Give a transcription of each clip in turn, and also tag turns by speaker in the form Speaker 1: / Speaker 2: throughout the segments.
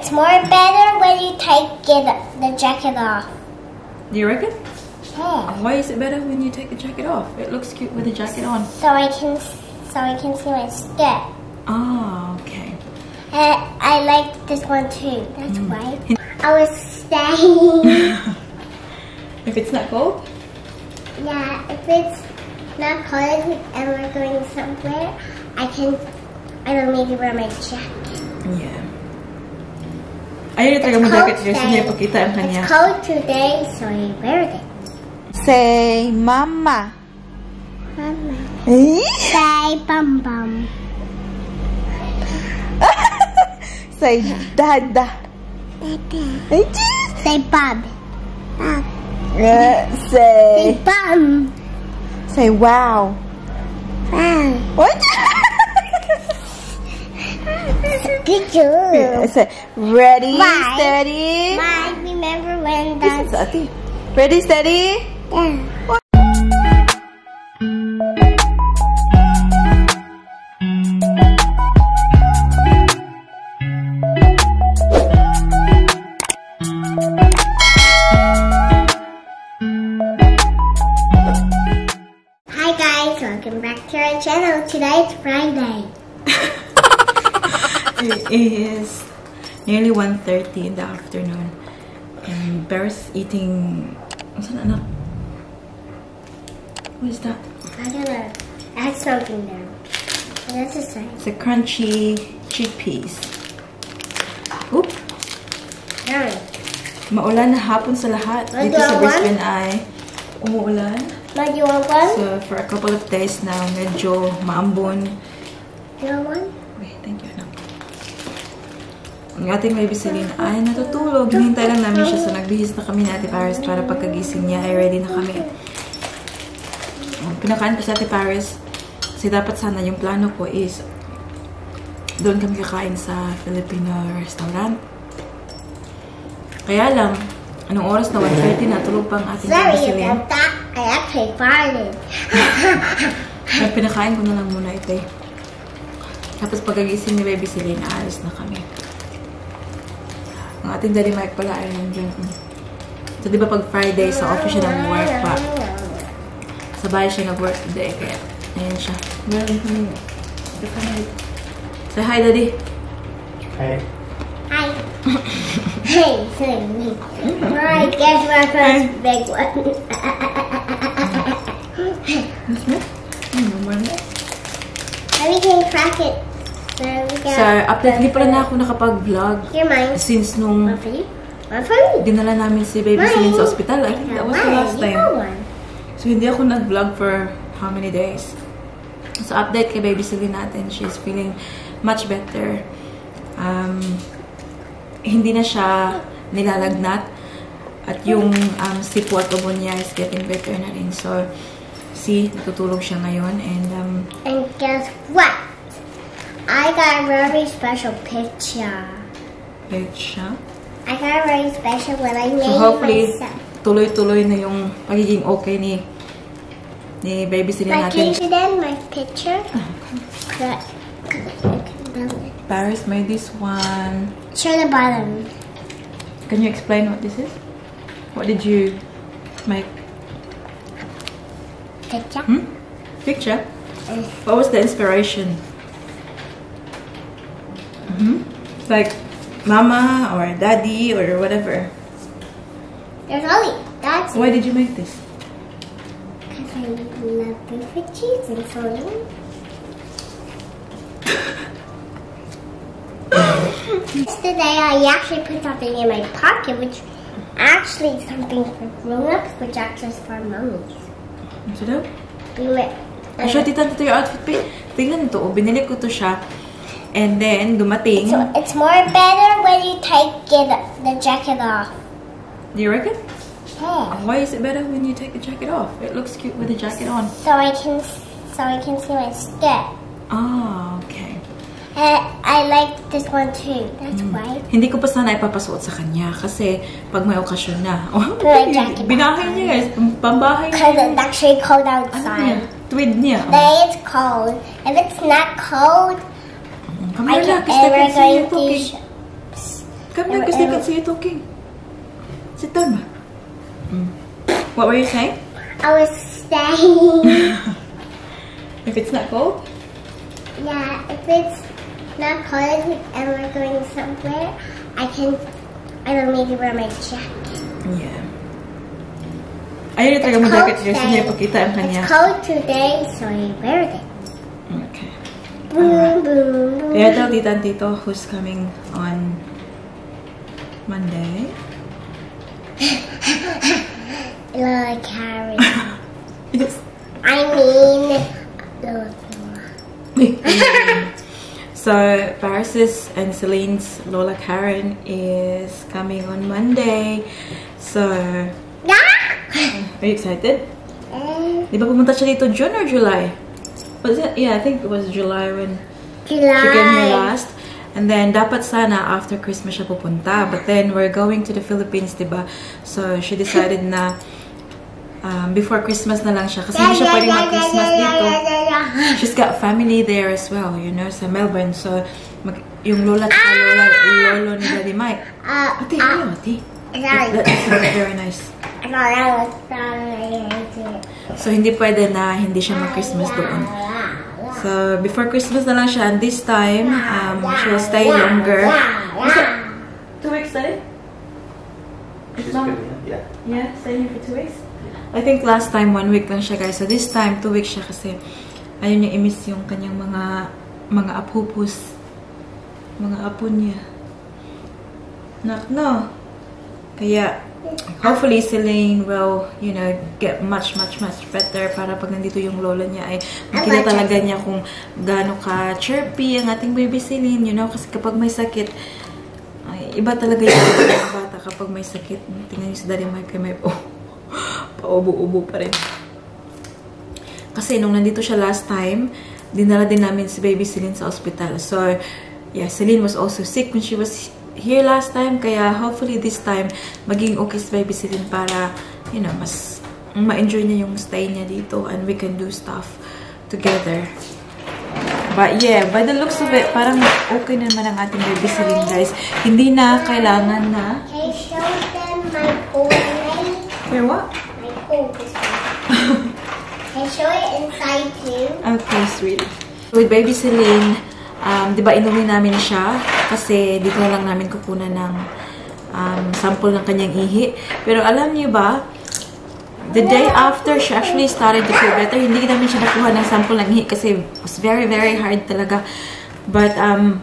Speaker 1: It's more better when you take the jacket off.
Speaker 2: Do you reckon?
Speaker 1: Yeah.
Speaker 2: Why is it better when you take the jacket off? It looks cute with the jacket on.
Speaker 1: So I can see my skirt.
Speaker 2: Ah, okay.
Speaker 1: I like this one too. That's why. I was saying.
Speaker 2: If it's not cold?
Speaker 1: Yeah, if it's not cold and we're going somewhere, I don't need to wear my jacket.
Speaker 2: Yeah. Ayun talaga mo jacket guys. Hindi ipakita ang kanya.
Speaker 1: It's cold today, so I wear it.
Speaker 2: Say mama.
Speaker 1: Mama.
Speaker 2: Eh?
Speaker 1: Say bum bum.
Speaker 2: Say dada.
Speaker 1: Dada. Say Bob. Bob.
Speaker 2: Say
Speaker 1: bum.
Speaker 2: Say wow.
Speaker 1: Wow.
Speaker 2: What?
Speaker 1: Good job.
Speaker 2: Say ready,
Speaker 1: Bye.
Speaker 2: steady.
Speaker 1: Bye. Remember when
Speaker 2: This is Ati. Ready, steady.
Speaker 1: Yeah. Hi guys, welcome back to our channel. Today is Friday.
Speaker 2: It is nearly 1:30 in the afternoon, and Bear's eating. What's that, anak? What is that?
Speaker 1: I'm gonna add something there. That's a sign.
Speaker 2: It's a crunchy chickpeas. Oop!
Speaker 1: Yum.
Speaker 2: Maulan na hapon sa lahat.
Speaker 1: Ay,
Speaker 2: Dito sa
Speaker 1: do you want
Speaker 2: Brisbane ay umuulan.
Speaker 1: But you want one?
Speaker 2: So for a couple of days now, medyo maambon.
Speaker 1: You want one?
Speaker 2: Okay, thank you. No. Ang ating baby CELINE ay natutulog. Hinihintay lang namin siya. So nagbihis na kami ni Ate Paris para pagkagising niya ay ready na kami. Pinakain ko sa Ate Paris. Kasi dapat sana yung plano ko is doon kami kakain sa Filipina restaurant. Kaya lang, anong oras na 1:30 na, tulog pa ang ating baby CELINE.
Speaker 1: Sorry about that. I actually farted.
Speaker 2: Pinakain ko na lang muna ito eh. Tapos pagkagising ni baby CELINE, aalis na kami. Ang ating daddy Mike pala ay nandiyan. So, di ba pag Friday, sa office siya nag-work pa. Sa bahay siya nag-work today. Kaya, ayan siya. Say hi, Daddy.
Speaker 1: Hi. Hi. Hey, say me. Alright, guess my first big one. Then we can crack it.
Speaker 2: So, update, hindi pala na ako nakapag-vlog.
Speaker 1: Here, mine.
Speaker 2: Since nung
Speaker 1: One for you. One for me.
Speaker 2: dinala namin si baby CELINE sa ospital. I think that was the last
Speaker 1: You
Speaker 2: time.
Speaker 1: got one.
Speaker 2: So, hindi ako nag-vlog for how many days. So, update kay baby CELINE natin. She's feeling much better. Hindi na siya nilalagnat. At yung sipo at ubo niya is getting better na rin. So, see, natutulog siya ngayon.
Speaker 1: And guess what? I got a very special picture.
Speaker 2: Picture?
Speaker 1: I got a very special when I made
Speaker 2: So, hopefully,
Speaker 1: myself.
Speaker 2: tuloy-tuloy na yung pagiging okay ni baby CELINE natin.
Speaker 1: Like, then my picture.
Speaker 2: Paris made this one.
Speaker 1: Show the bottom.
Speaker 2: Can you explain what this is? What did you make?
Speaker 1: Picture.
Speaker 2: Picture? What was the inspiration? Like mama or daddy or whatever.
Speaker 1: There's only that's
Speaker 2: Why did you make this?
Speaker 1: because I love pictures and photos. Yesterday I actually put something in my pocket, which actually is something for grown-ups, which actually is for mommies.
Speaker 2: So daw?
Speaker 1: And
Speaker 2: Siya, tita, ito yung outfit pa. Tingnan ito, binili ko to siya. And then, dumating.
Speaker 1: so it's more better when you take the jacket off.
Speaker 2: Do you reckon?
Speaker 1: Yeah.
Speaker 2: Why is it better when you take the jacket off? It looks cute with the jacket on.
Speaker 1: So I can see my skirt.
Speaker 2: Ah, okay.
Speaker 1: I like this one too. That's why.
Speaker 2: Hindi ko pa sana ipapasuot sa kanya kasi pag may okasyon na. Oh,
Speaker 1: May jacket
Speaker 2: binahay niya guys. Pambahay
Speaker 1: Because
Speaker 2: niya.
Speaker 1: it's actually cold
Speaker 2: Ano niya?
Speaker 1: outside.
Speaker 2: Tweed niya.
Speaker 1: Today it's cold. If it's not cold,
Speaker 2: Kamera
Speaker 1: I
Speaker 2: na,
Speaker 1: can ever
Speaker 2: kasi
Speaker 1: going
Speaker 2: talking.
Speaker 1: to
Speaker 2: Come here, because they can see you talking. Sit down. What were you saying?
Speaker 1: I was saying...
Speaker 2: If it's not cold?
Speaker 1: Yeah, if it's not cold and we're going somewhere, I don't need to wear my jacket.
Speaker 2: Yeah. Ayun talaga mo jacket siya. Sige, ipakita ang kanya.
Speaker 1: It's cold today, so I wear it.
Speaker 2: Okay.
Speaker 1: Boom, boom, boom.
Speaker 2: Kaya daw tita and tito who's coming on Monday.
Speaker 1: Lola Karen.
Speaker 2: Yes.
Speaker 1: I mean, Lola.
Speaker 2: So, Paris's and Celine's Lola Karen is coming on Monday. So, are you excited? Di ba pumunta siya dito June or July? Was it? Yeah, I think it was July when she came here last. And then, dapat sana after Christmas siya pupunta. But then, we're going to the Philippines, diba? So, she decided na before Christmas na lang siya. Kasi hindi siya pwedeng mag-Christmas dito. She's got family there as well, you know, sa Melbourne. So, yung lola at lolo ni Daddy Mike. Ate, ano, ate? That's very nice. So, hindi pwede na hindi siya mag-Christmas doon. So, before Christmas na lang siya. And this time, she will stay longer. Is it 2 weeks, Daddy? Yeah, staying here for 2 weeks? I think last time 1 week lang siya, guys. So this time 2 weeks siya kasi ayun niya i-miss yung kanyang mga apupus. Mga apo niya. No. Kaya hopefully CELINE will, you know, get much better para pag nandito yung lola niya ay makita talaga niya kung gaano ka chirpy ang ating baby CELINE, you know, kasi kapag may sakit ay iba talaga yung bata kapag may sakit. Tingnan niyo si Daddy Mike may paubo-ubo pa rin. Kasi nung nandito siya last time, dinala din namin si baby CELINE sa hospital. So, yeah, CELINE was also sick when she was here last time. Kaya hopefully this time, maging okay si baby CELINE para, you know, mas ma-enjoy niya yung stay niya dito and we can do stuff together. But yeah, by the looks of it, parang okay naman ang ating baby CELINE, guys. Hindi na kailangan na...
Speaker 1: Can I show them my pool?
Speaker 2: Your what?
Speaker 1: My pool. Can I show it inside too?
Speaker 2: Okay, sweetie. With baby CELINE, di ba inuwi namin siya kasi dito na lang namin kukunan ng sample ng kanyang ihi. Pero alam niyo ba, the day after she actually started to feel better, hindi namin siya nakuha ng sample ng ihi kasi it was very hard talaga. But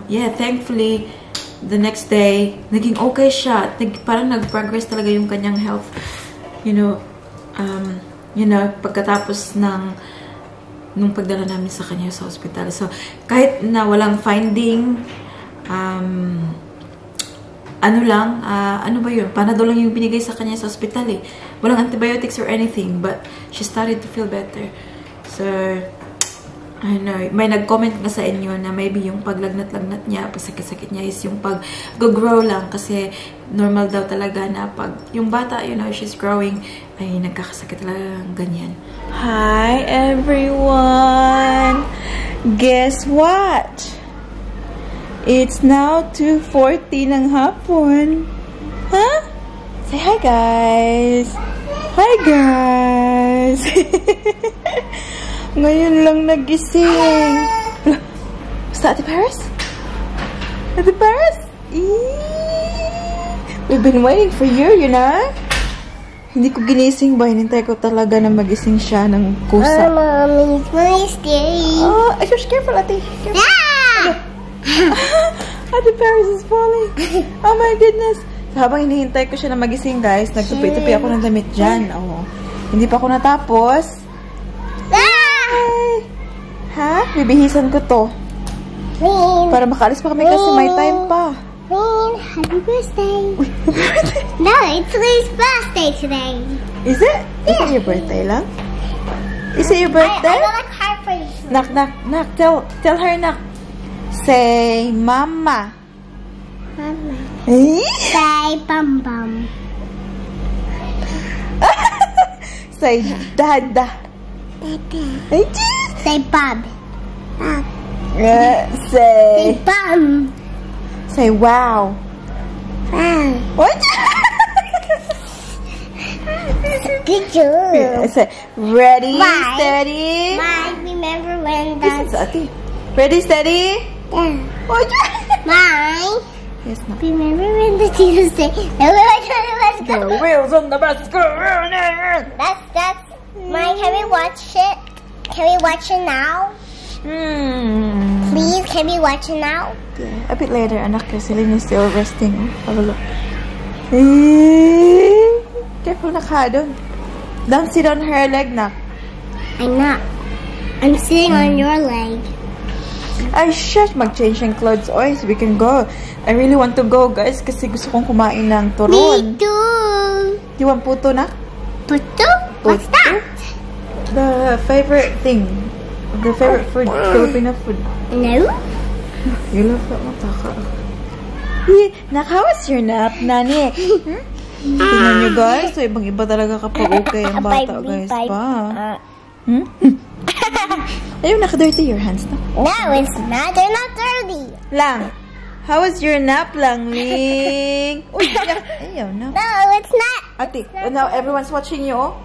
Speaker 2: yeah, thankfully, the next day, naging okay siya. Parang nag-progress talaga yung kanyang health. You know, pagkatapos nung pagdala namin sa kanya sa hospital. So, kahit na walang finding, ano ba yun? Panadol lang yung binigay sa kanya sa hospital eh. Walang antibiotics or anything, but she started to feel better. So, I know, may nag-comment nga sa inyo na maybe yung paglagnat-lagnat niya, pasakit-sakit niya is yung pag-grow lang kasi normal daw talaga na pag yung bata, you know, she's growing, ay nagkakasakit lang ganyan. Hi everyone! Guess what? It's now 2:40 ng hapon. Huh? Say hi guys! Hi guys! Ngayon lang nagising. Basta, Ate Paris? Ate Paris? We've been waiting for you, you know? Hindi ko ginising ba? Hinintay ko talaga na magising siya ng kusa.
Speaker 1: Mommy, it's very scary.
Speaker 2: Oh, shush, careful, Ate. Careful.
Speaker 1: Yeah!
Speaker 2: Ate Paris is falling. Oh my goodness. So, habang hinihintay ko siya na magising, guys, nagtupi-tupi ako ng damit dyan. Oh. Hindi pa ako natapos. Ha? Bibihisan ko to.
Speaker 1: Queen.
Speaker 2: Para makaalis pa kami kasi may time pa.
Speaker 1: Queen, happy birthday. No, it's Lee's birthday today.
Speaker 2: Is it? Yeah. Is it your birthday lang? Is it your birthday?
Speaker 1: I got a card for you.
Speaker 2: Knock, knock, knock. Tell her knock. Say mama.
Speaker 1: Mama.
Speaker 2: Eh?
Speaker 1: Say bum bum.
Speaker 2: Say dada.
Speaker 1: Dada. Say Bob. Bob.
Speaker 2: Say
Speaker 1: bum.
Speaker 2: Say wow. What?
Speaker 1: Good job.
Speaker 2: I said, ready,
Speaker 1: Bye.
Speaker 2: steady.
Speaker 1: Mine, remember when
Speaker 2: This is
Speaker 1: that's...
Speaker 2: Ati. Ready, steady.
Speaker 1: Yeah.
Speaker 2: What?
Speaker 1: Mine,
Speaker 2: Yes, no.
Speaker 1: remember when the teacher said, let's
Speaker 2: The
Speaker 1: go.
Speaker 2: wheels on the bus go.
Speaker 1: That's... Mine, can we watch it? Can we watch it now? Please, can we watch it now?
Speaker 2: Yeah, a bit later, anak. Celine is still resting. Have a look. Careful na ka doon. Don't sit on her leg, nak.
Speaker 1: I'm not. I'm sitting on your leg.
Speaker 2: Ay, shush! Mag-change ng clothes, oy, so we can go. I really want to go, guys, kasi gusto kong kumain ng turon.
Speaker 1: Me too.
Speaker 2: You want puto, nak?
Speaker 1: Puto? What's that?
Speaker 2: The favorite thing. The favorite food. Filipina food.
Speaker 1: No.
Speaker 2: You love that mataka. Nak, how was your nap, nani? Tingnan nyo, guys. So, ibang-iba talaga kapag okay ang bata, guys. Pa. Ayaw, naka-dirty your hands, na?
Speaker 1: No, it's not. They're not dirty.
Speaker 2: Lang, how was your nap, Langling? Uy, ayaw, no.
Speaker 1: No, it's not.
Speaker 2: Ate, now everyone's watching you, oh.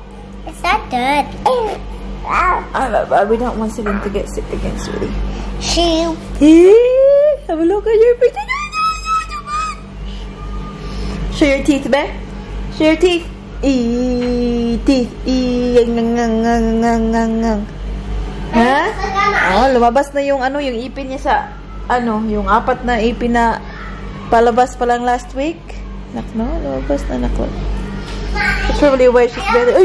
Speaker 1: It's not dirty.
Speaker 2: We don't want Celine to get sick again, sweetie.
Speaker 1: Shoe.
Speaker 2: Have a look at your picture. Show your teeth, be. Show your teeth. Teeth. Ha? Oh, lumabas na yung ano, yung ipin niya sa ano, yung 4 na ipin na palabas pa lang last week. Nak, no, lumabas na, nak. That's probably why she's better.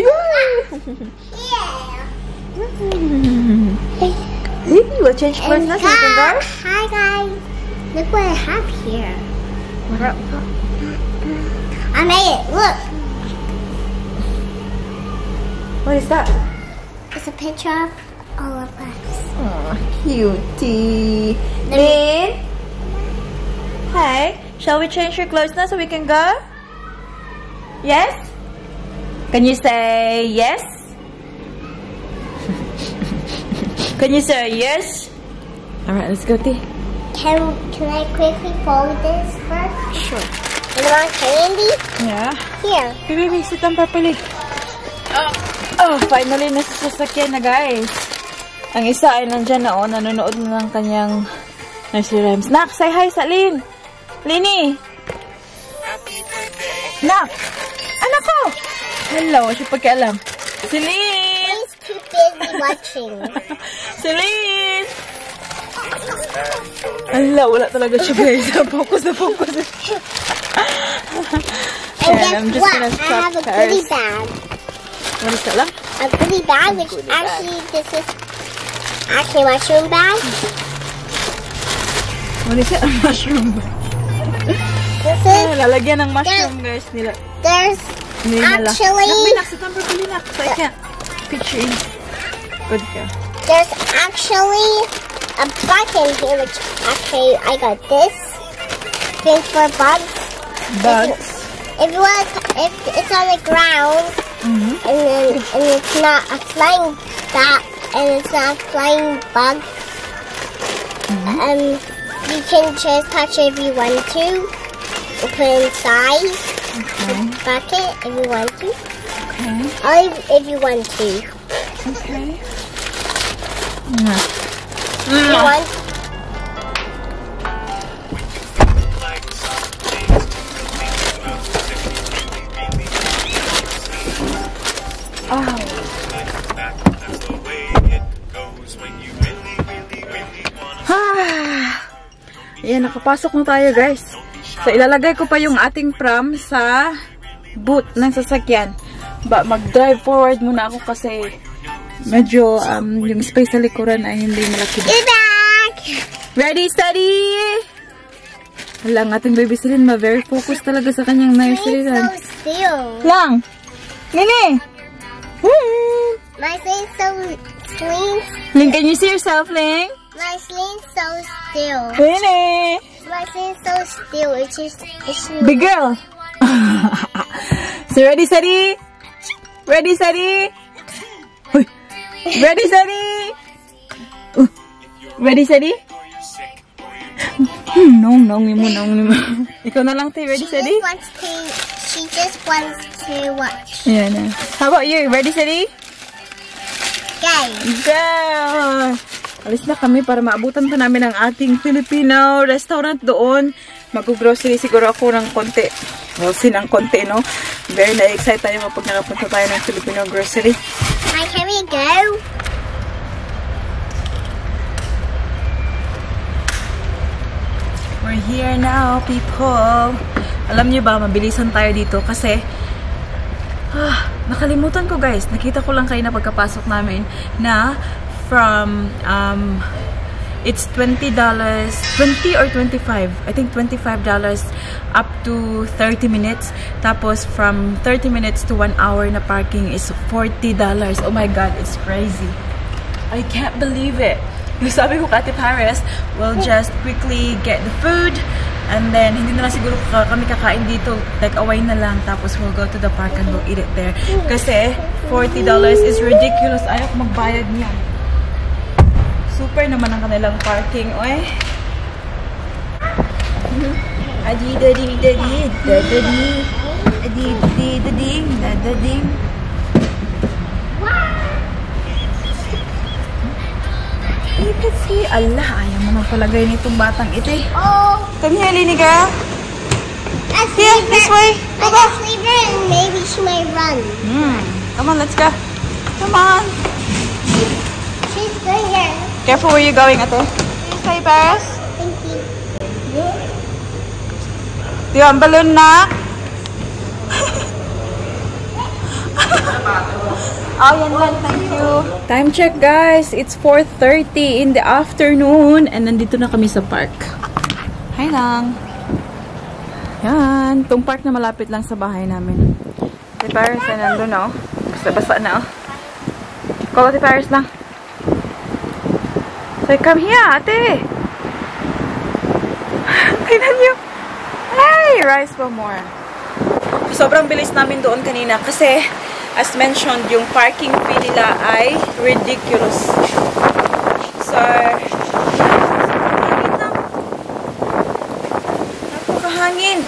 Speaker 2: We'll change clothes now so we can go.
Speaker 1: Hi guys. Look what I have here. I made it. Look.
Speaker 2: What is that?
Speaker 1: It's a picture of all of us.
Speaker 2: Oh, cutie. Lynn? Hi. Shall we change your clothes now so we can go? Yes? Can you say yes? Can you say yes? Alright, let's go, T.
Speaker 1: Can I quickly fold this first?
Speaker 2: Sure.
Speaker 1: You want candy?
Speaker 2: Yeah.
Speaker 1: Here.
Speaker 2: Baby, sit down properly. Oh, finally, nasa sasakyan na, guys. Ang isa ay nandyan na, oh, nanonood na ng kanyang nursery rhymes. Nak, say hi sa Lynn. Linny. Nak. Anak ko. Hello, siya pagkaalam. Celine.
Speaker 1: He's too busy watching.
Speaker 2: Celine. Hello, wala talaga siya, guys. Focus na focus.
Speaker 1: And guess what? I have a goodie bag.
Speaker 2: What is that, lang?
Speaker 1: A goodie bag, which actually, this is actually a mushroom bag.
Speaker 2: What is it? A mushroom bag.
Speaker 1: This is,
Speaker 2: Lalagyan ng mushroom, guys.
Speaker 1: there's actually,
Speaker 2: So I can't picture in. Good ka.
Speaker 1: there's actually a button here, which actually I got this thing for bugs.
Speaker 2: Bugs.
Speaker 1: If it's on the ground, and it's not a flying bat, and it's not a flying bug, you can just touch it if you want to. You put it inside the bucket if you want to.
Speaker 2: Okay.
Speaker 1: Only if you want to.
Speaker 2: Okay.
Speaker 1: If you want.
Speaker 2: Ayan, nakapasok na tayo, guys. So, ilalagay ko pa yung ating pram sa boot ng sasakyan. Mag-drive forward muna ako kasi medyo yung space sa likuran ay hindi malaki.
Speaker 1: Get back!
Speaker 2: Ready, steady! Lang, ating baby Celine, very focused talaga sa kanyang nursery run.
Speaker 1: So still.
Speaker 2: Lang! Nini!
Speaker 1: My Celine's so sleep.
Speaker 2: Ling, can you see yourself, Ling?
Speaker 1: My Celine's so still.
Speaker 2: Nini!
Speaker 1: My Celine's so still. It's just
Speaker 2: Big girl! So, ready, steady? Ready, steady? Ready, steady? Ready, steady? Nong mo. Ikaw na lang, Tay. Ready, steady?
Speaker 1: She just wants to watch.
Speaker 2: Yeah, na. How about you? Ready, steady?
Speaker 1: Go.
Speaker 2: Go! Alis na kami para maabutan pa namin ang ating Filipino restaurant doon. Mag-grocery siguro ako ng konti. Well, ng konti, no? Very na-excite tayo kapag nakapunta tayo ng Filipino grocery.
Speaker 1: Hi, can we go?
Speaker 2: We're here now, people. Alam niyo ba, mabilisan tayo dito kasi nakalimutan ko, guys. Nakita ko lang kayo na pagkapasok namin na from it's $20 or $25. I think $25 up to 30 minutes. Tapos from 30 minutes to 1 hour na parking is $40. Oh my god, it's crazy. I can't believe it. Sabi ko kay Paris, we'll just quickly get the food and then hindi na lang siguro kami kakain dito, like away na lang, tapos we'll go to the park and we'll eat it there. Kasi $40 is ridiculous. Ayaw ko magbayad niya. Super naman ang kanilang parking, oy. You can see, Allah, ayaw mo magpalagay nitong batang ito eh.
Speaker 1: Oh.
Speaker 2: Come here, Linika.
Speaker 1: Let's
Speaker 2: Yeah, this way. Go, go.
Speaker 1: Let's leave her and maybe she might run.
Speaker 2: Come on, let's go. Come on.
Speaker 1: She's going there.
Speaker 2: Careful where you're going, ate. Say, Paris.
Speaker 1: Thank you.
Speaker 2: Do you want balloon na? Oh, yan lang. Thank you. Time check, guys. It's 4:30 in the afternoon. And nandito na kami sa park. Hi lang. Yan. Itong park na malapit lang sa bahay namin. Si Paris na nandun, oh. Basta-basta na, oh. Call si Paris lang. So, come here, ate. Tignan nyo. Hey, rice for more. Sobrang bilis namin doon kanina kasi as mentioned, yung parking fee nila ay ridiculous. So, napakahangin.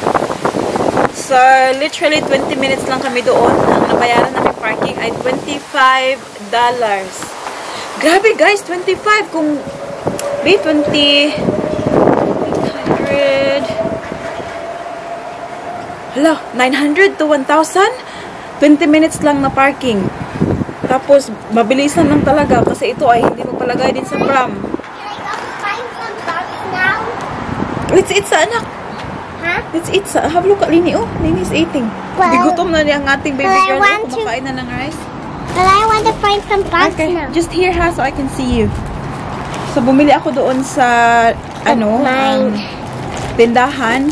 Speaker 2: So, literally 20 minutes lang kami doon. Ang nabayaran namin parking ay $25. Grabe guys, 25 kung 20 800 hala, 900 to 1,000 20 minutes lang na parking. Tapos, mabilisan lang talaga kasi ito ay hindi magpalagay din sa pram.
Speaker 1: Find some bugs now.
Speaker 2: Let's eat sa anak.
Speaker 1: Huh?
Speaker 2: Let's eat sa. Have a look at Lini. Oh, Lini is eating.
Speaker 1: Well,
Speaker 2: Bigutom na niya ang ating baby girl. Kumakain na ng rice.
Speaker 1: But I want to find some bugs
Speaker 2: Okay,
Speaker 1: now.
Speaker 2: just here ha so I can see you. So, bumili ako doon sa tindahan.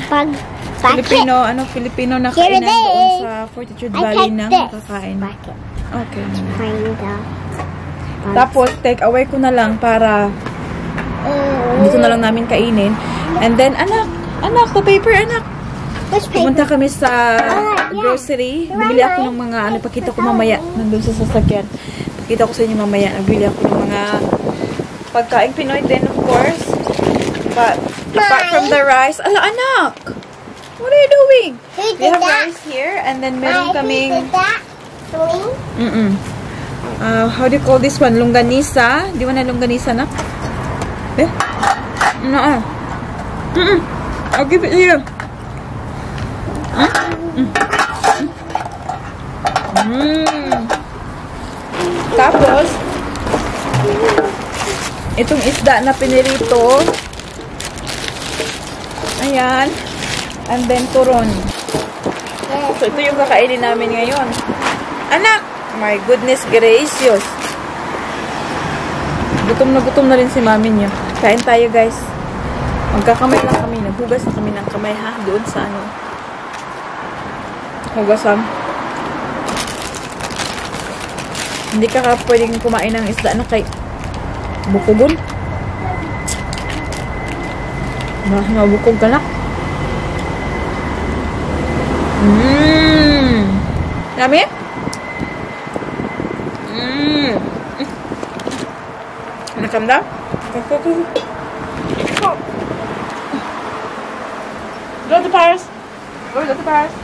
Speaker 2: Filipino na kainan doon sa Fortitude Valley ng kakain. Okay. Tapos, take away ko na lang para dito na lang namin kainin. And then, anak, the paper, anak. Pumunta kami sa grocery. Bumili ako ng mga, pakita ko mamaya, nandun sa sasakyan. Pakita ko sa inyo mamaya. Nagbili ako ng mga pagkain Pinoy din, of course. But, apart from the rice, anak! What are you doing? We have rice here, and then meron kaming...
Speaker 1: Who did that?
Speaker 2: how do you call this one? Longganisa. Do you want a longganisa, na? Eh? No. I'll give it to you. Tapos, itong isda na pinirito. Ayan. And then, turon. So, ito yung kakainin namin ngayon. Anak! My goodness gracious. Gutom na rin si mami niyo. Kain tayo, guys. Magkakamay lang kami. Naghugas na kami ng kamay, ha? Doon sa hugasan. Hindi ka pwedeng kumain ng isda na kay bukugon. Mabukog ka na. Yummy? Nakam daw? Go to Paris. Go to Paris.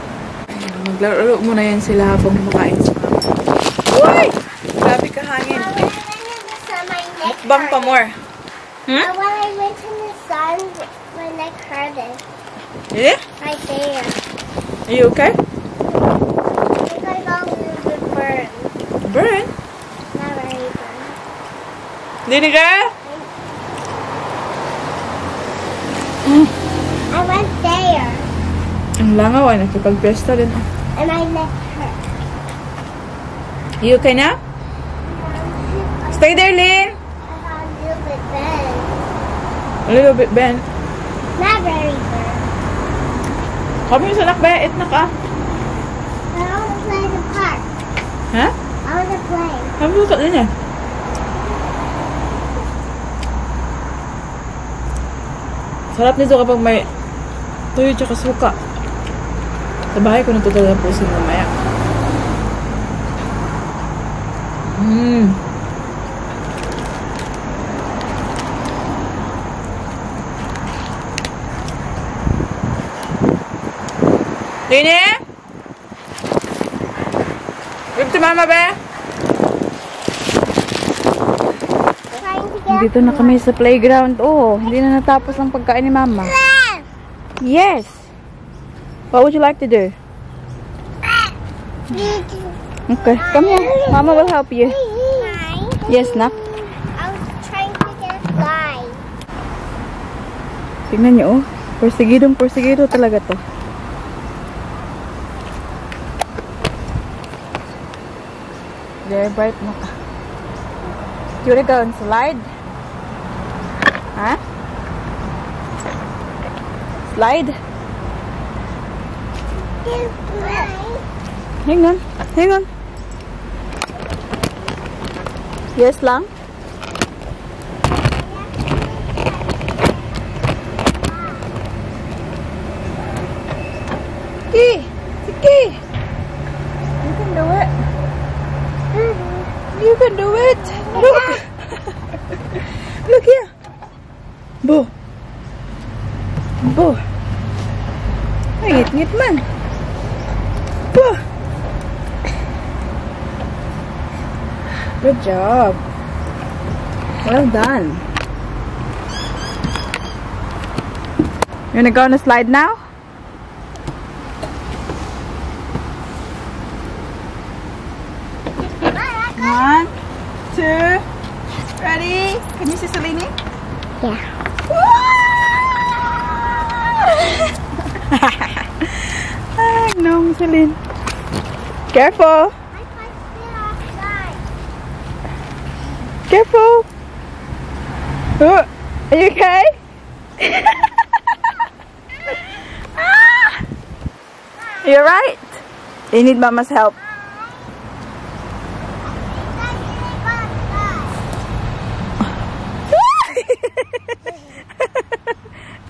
Speaker 2: Maglaro muna yan sila habang kumakain sa mama. Uy! Grabe ka hangin. Mukbang pa more.
Speaker 1: When I went in the sun, my neck hurted.
Speaker 2: Yeah?
Speaker 1: Right there.
Speaker 2: Are you okay?
Speaker 1: I think I got a little bit burned.
Speaker 2: Burn?
Speaker 1: Not very burned.
Speaker 2: Dini girl?
Speaker 1: I went there.
Speaker 2: Ang langaw ay nakipag-pesta din.
Speaker 1: And my neck hurt.
Speaker 2: You okay now? Stay there, Lynn.
Speaker 1: I got a little bit bent.
Speaker 2: A little bit bent.
Speaker 1: Not very bent.
Speaker 2: Kami sa nakbait na ka.
Speaker 1: I want to play in the park.
Speaker 2: Ha?
Speaker 1: I want to play.
Speaker 2: Kami sa din eh. Sarap nito kapag may tuyo tsaka suka. Sa bahay ko nito talaga po sila mamaya. Lini? Give to mama, be? Dito na kami sa playground. Oh, hindi na natapos ang pagkain ni mama. Yes. What would you like to do? Okay, come here. Mama will help you. Yes, nak.
Speaker 1: I was trying to get a fly.
Speaker 2: Tingnan niyo, oh. Porsigido talaga to. Very bright mo ka. You wanna go and slide? Huh? Slide? Hang on. Hang on. Yes lang? Sige! Sige! You can do it. You can do it. Look. Look here. Bo. Bo. Ay, ngit-ngit man. Bo. Good job. Well done. You wanna go on a slide now? One, two, ready? Can you see Celine?
Speaker 1: Yeah.
Speaker 2: Ay, no, Celine. Careful.
Speaker 1: I can't sit outside.
Speaker 2: Careful. Oh, are you okay? You're right. You need Mama's help.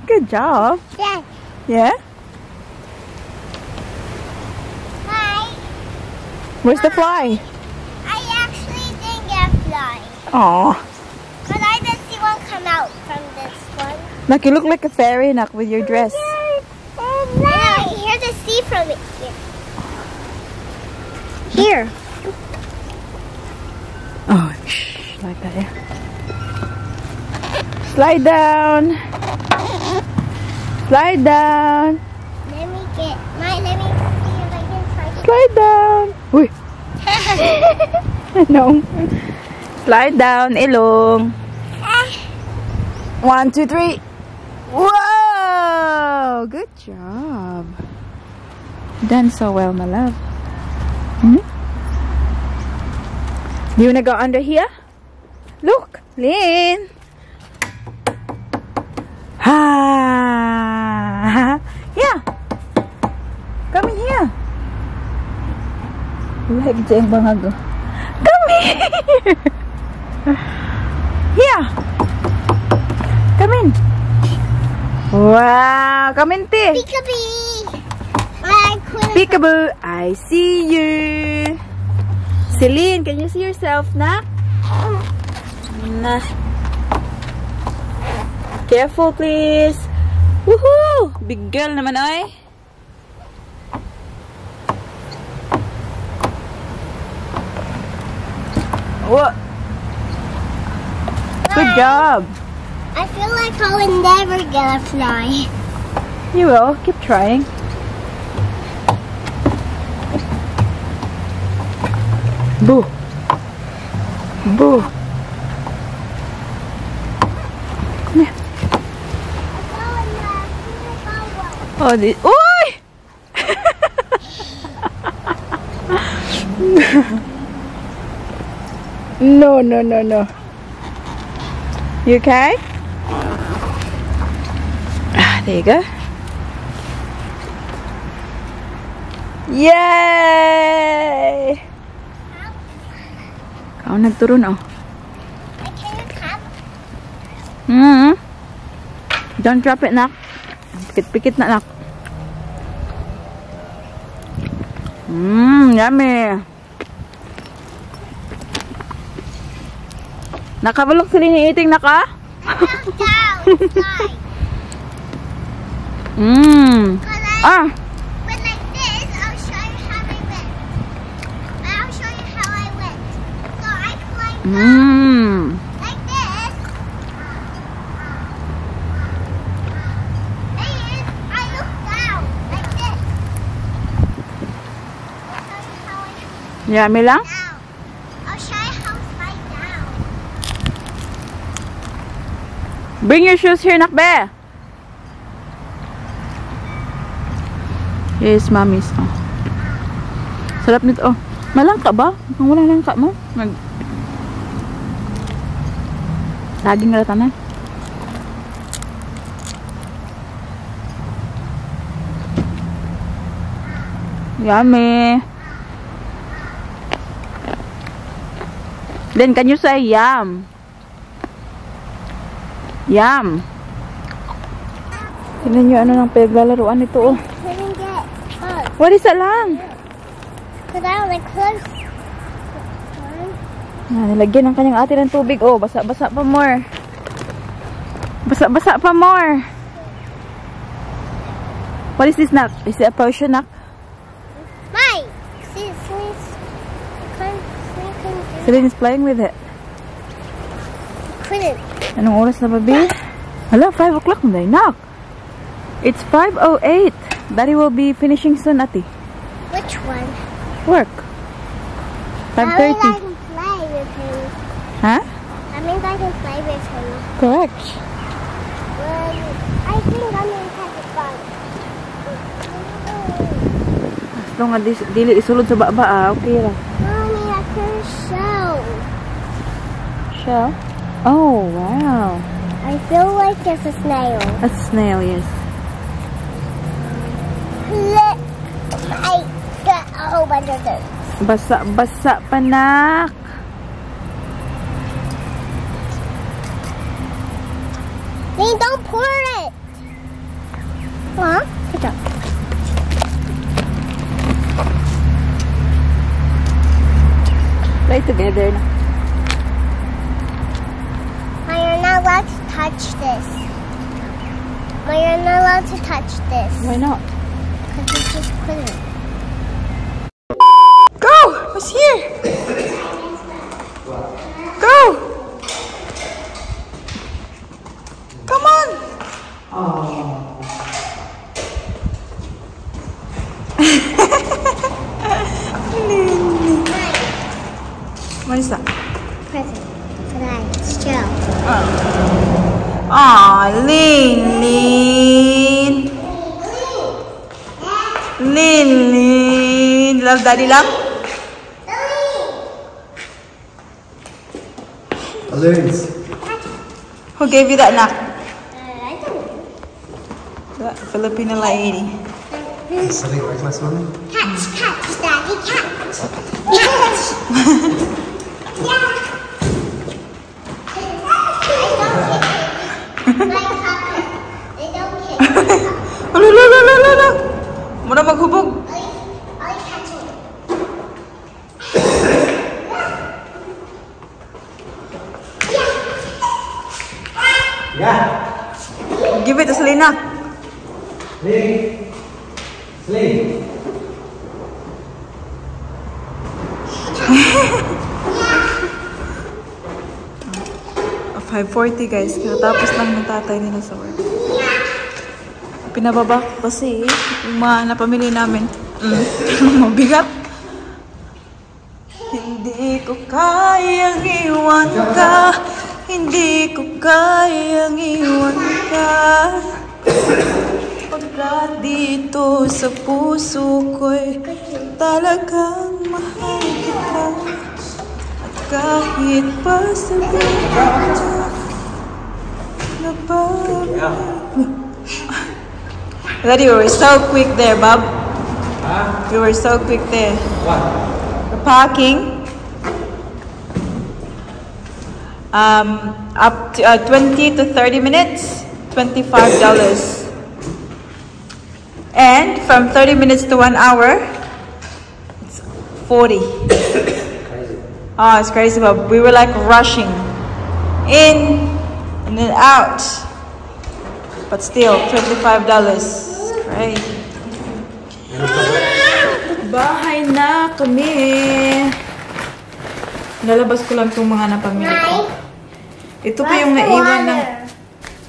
Speaker 2: Good job.
Speaker 1: Yeah.
Speaker 2: Yeah?
Speaker 1: Hi.
Speaker 2: Where's the fly?
Speaker 1: I actually didn't get a fly.
Speaker 2: Aw.
Speaker 1: But I did see one come out from this one.
Speaker 2: Nak, you look like a fairy, Nak, with your dress.
Speaker 1: And I can hear the sea from it here. Here.
Speaker 2: Oh, shh, like that, yeah. Slide down. Slide down.
Speaker 1: Let me see if I can try.
Speaker 2: Slide down. Uy. No. Slide down, ilong. 1, 2, 3. Whoa! Good job. Done so well, my love. Hmm? Do you wanna go under here? Look, Lynn. Ha! Yeah. Come in here. Like Jeng Bangago. Come here. Here. Come in. Wow. Come in, T. Peekaboo. I see you. Celine, can you see yourself, Nak? Nah. Careful, please. Woohoo! Big girl naman ay. What? Good job.
Speaker 1: I feel like I will never get a fly.
Speaker 2: You will. Keep trying. Boo. Boo. Come here. Oh, this. Oi! No, no, no, no. You okay? There you go. Yay! Kau nagturun oh. Don't drop it, nak. Pikit-pikit na, nak. Yummy. Nakabalok sila ni eating, naka? Ah.
Speaker 1: But like this, I'll show you how I went. I'll show you how I went. So I climbed up like this. And I looked down like this. I'll show you how I
Speaker 2: Yummy lang?
Speaker 1: down. I'll show you how I slide down.
Speaker 2: Bring your shoes here, nakbe. Yes, mommy's. Oh. Sarap nito. Oh. Malangka ba? Kung walang langka mo. Saging nga tanan. Yummy. Then, can you say yum? Yum. Tignan nyo ano nang pinaglalaroan nito. Oh. What is that lang?
Speaker 1: Because I don't like close.
Speaker 2: Nilagyan ng kanyang ate ng tubig. Oh, basa-basa pa more. Basa-basa pa more. What is this, nak? Is it a potion, nak?
Speaker 1: Mike!
Speaker 2: Celine is playing with it.
Speaker 1: Couldn't.
Speaker 2: Anong oras na ba, babe? Hala, 5 o'clock na, nak. It's 5:08. Daddy will be finishing soon, ate.
Speaker 1: Which one?
Speaker 2: Work. 5:30.
Speaker 1: I can play with him.
Speaker 2: Huh?
Speaker 1: That means I can play with him.
Speaker 2: Correct.
Speaker 1: Well, I think I'm going to have fun.
Speaker 2: As long as dili isulod sa baba, okay ra.
Speaker 1: Mommy, that's her shell.
Speaker 2: Shell? Oh, wow.
Speaker 1: I feel like it's a snail.
Speaker 2: That's a snail, yes.
Speaker 1: Look, I got a whole bunch of those.
Speaker 2: Basa-basa pa, nak.
Speaker 1: Hey, don't pour it. Huh? Good job.
Speaker 2: Play together na.
Speaker 1: You're not allowed to touch this. You're not allowed to touch this.
Speaker 2: Why not?
Speaker 1: Because you just couldn't.
Speaker 2: Go! What's here? Go! Come on! What is that?
Speaker 1: Present. Today. It's Joe.
Speaker 2: Aw, Lin. Lin. Love daddy love?
Speaker 3: Balloons.
Speaker 2: Who gave you that knock?
Speaker 1: I don't know.
Speaker 2: That Filipina lady.
Speaker 3: Something like last one.
Speaker 1: Catch, Daddy, catch. Catch. Yeah. They don't kick.
Speaker 2: Ala. Muna maghubog.
Speaker 1: I catch it.
Speaker 3: Yeah.
Speaker 2: Give it to Selena.
Speaker 3: Celine! Celine!
Speaker 2: 5:40 guys. Tapos lang ng tatay nila sa work. Pinababa ko kasi yung mga napamili namin. Mabigat. Hindi ko kayang iwan ka. Hindi ko kayang iwan ka. Pagkat dito sa puso ko'y talagang mahal kita. At kahit pa sa buhay Daddy, you were so quick there, Bob.
Speaker 3: Huh?
Speaker 2: You were so quick there.
Speaker 3: What?
Speaker 2: The parking. Up to 20 to 30 minutes, $25. And from 30 minutes to 1 hour, it's 40.
Speaker 3: Crazy.
Speaker 2: Oh, it's crazy, Bob. We were like rushing in and then out. But still, $25. Right? Bahay na kami. Lalabas ko lang itong mga napamili ko. Ito pa yung naiwan ng...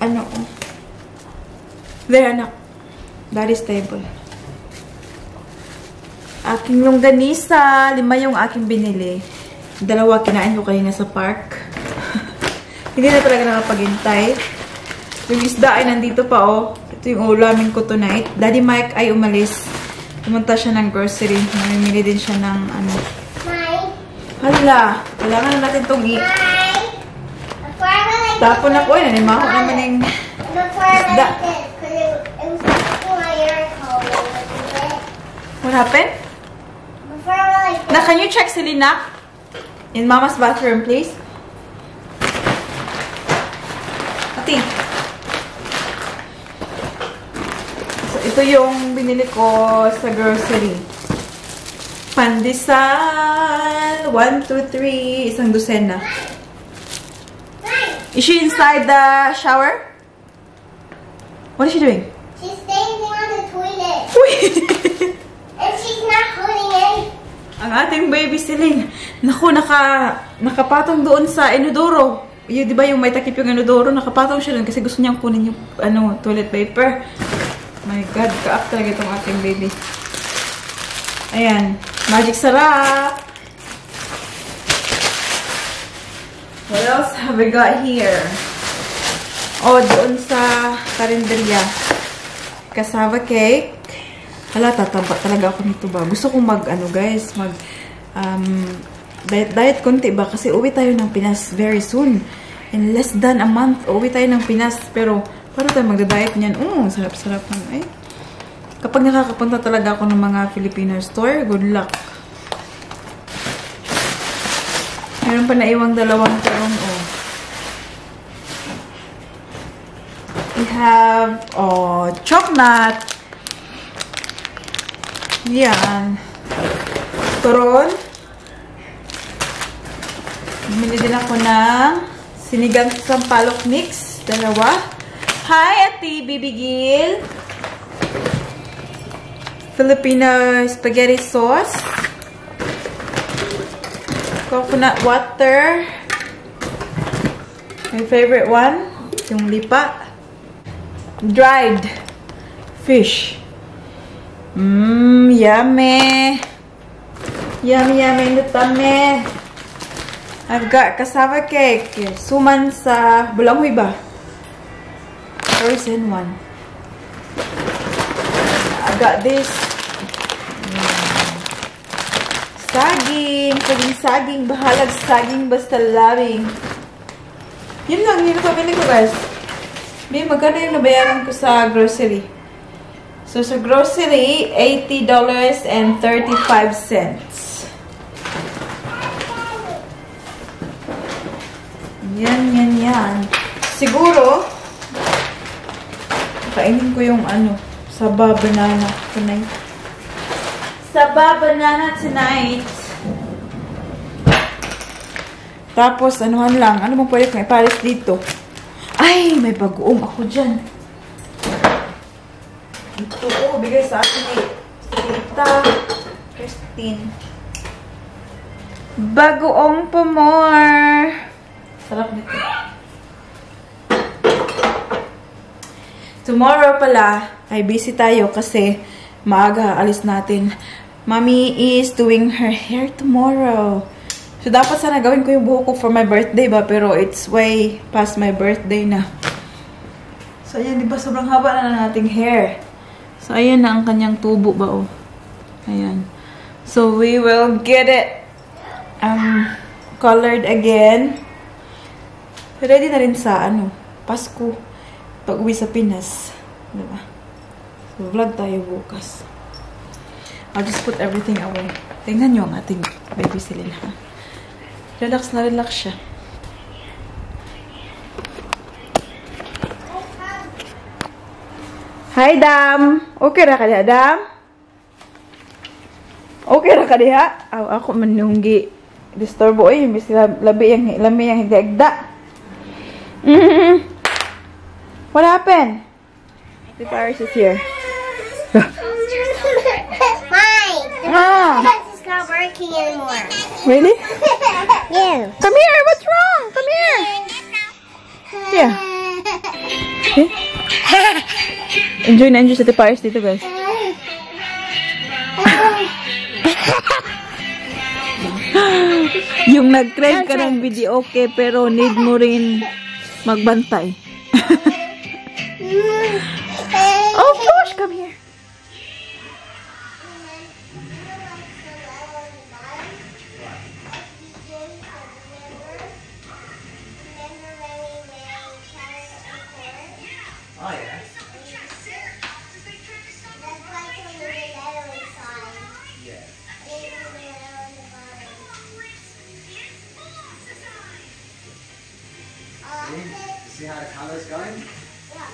Speaker 2: Ano? There, anak. Daddy's table. Aking longganisa. 5 yung aking binili. 2 kinain ko kanina sa park. Hindi na talaga nakapaghintay. Yung isda ay nandito pa, oh. Ito yung ulamin ko tonight. Daddy Mike ay umalis. Pumunta siya ng grocery. Namimili din siya ng ano. Hala, kailangan na natin itong tapon na po yun. Nanimaho naman yung isda. What happened? Now, can you check Celine in Mama's bathroom, please? Ati. So, ito yung binili ko sa grocery. Pandesal. 1, 2, 3. Isang dosena. Is she inside the shower? What is she doing?
Speaker 1: She's standing on the toilet.
Speaker 2: Uy!
Speaker 1: And she's not holding it.
Speaker 2: Ang ating baby Celine. Naku, nakapatong doon sa inodoro. Yung, di ba yung may takip yung inodoro? Nakapatong siya doon kasi gusto niyang kunin yung toilet paper. My God, kaap talaga itong ating baby. Ayan. Magic sarap. What else have we got here? Oh, doon sa karinderya. Cassava cake. Hala, tataba talaga ako nito ba? Gusto kong guys, diet konti ba? Kasi uwi tayo ng Pinas very soon. In less than a month, uwi tayo ng Pinas. Pero, paano tayo magda-diet niyan? Sarap-sarap naman. Kapag nakakapunta talaga ako ng mga Filipina store, good luck. Meron pa naiwang 2 taon, oh. We have, chocolate. Yan. Turon. Bumili din ako ng sinigang sa sampalok mix. 2. Hi, Ate Bibigil. Filipino spaghetti sauce. Coconut water. My favorite one. Yung lipa. Dried fish. Yummy. Yummy, nutame. I've got cassava cake. Suman sa Bulanghoy ba? Frozen one. I've got this. Saging. Bahalag saging, basta labing. Yun lang, yun ang pabili ko, guys. Magkano yung nabayaran ko sa grocery? So, sa grocery, $80.35. Yan. Siguro, kainin ko yung saba banana tonight. Tapos, anuhan lang. Ano bang pwede kong ipalis dito? Ay, may bagoong ako dyan. Ito ko, bigay sa akin ni Tita Christine. Bagoong pumor. Sarap nito. Tomorrow pala, ay busy tayo kasi maaga alis natin. Mommy is doing her hair tomorrow. So, dapat sana gawin ko yung buhok ko for my birthday ba? Pero it's way past my birthday na. So, ayan, diba? Sobrang haba na nating hair. So, ayan na ang kanyang tubo ba, oh. Ayan. So, we will get it colored again. Ready na rin sa, Pasko. Pag-uwi sa Pinas. Diba? So, vlog tayo bukas. I'll just put everything away. Tingnan nyo ang ating baby Celine, ha? Relax na relax siya. Hi, Dam! Okay ra ka diha, Dam? Okay ra ka diha? Ako man nunggi. Disturbo ay, imbis labi yang higda-higda. What happened? The virus is here.
Speaker 1: Mine! It's not working anymore.
Speaker 2: Really?
Speaker 1: Yeah.
Speaker 2: Come here! What's wrong? Come here! Yeah. Okay. Enjoy na enjoy sa Paris dito, guys. Yung nag-trend ka ng video, okay, pero need mo rin magbantay. Oh gosh, come here.
Speaker 3: Oh, yeah. Yeah. See how the color's going?
Speaker 1: Yeah.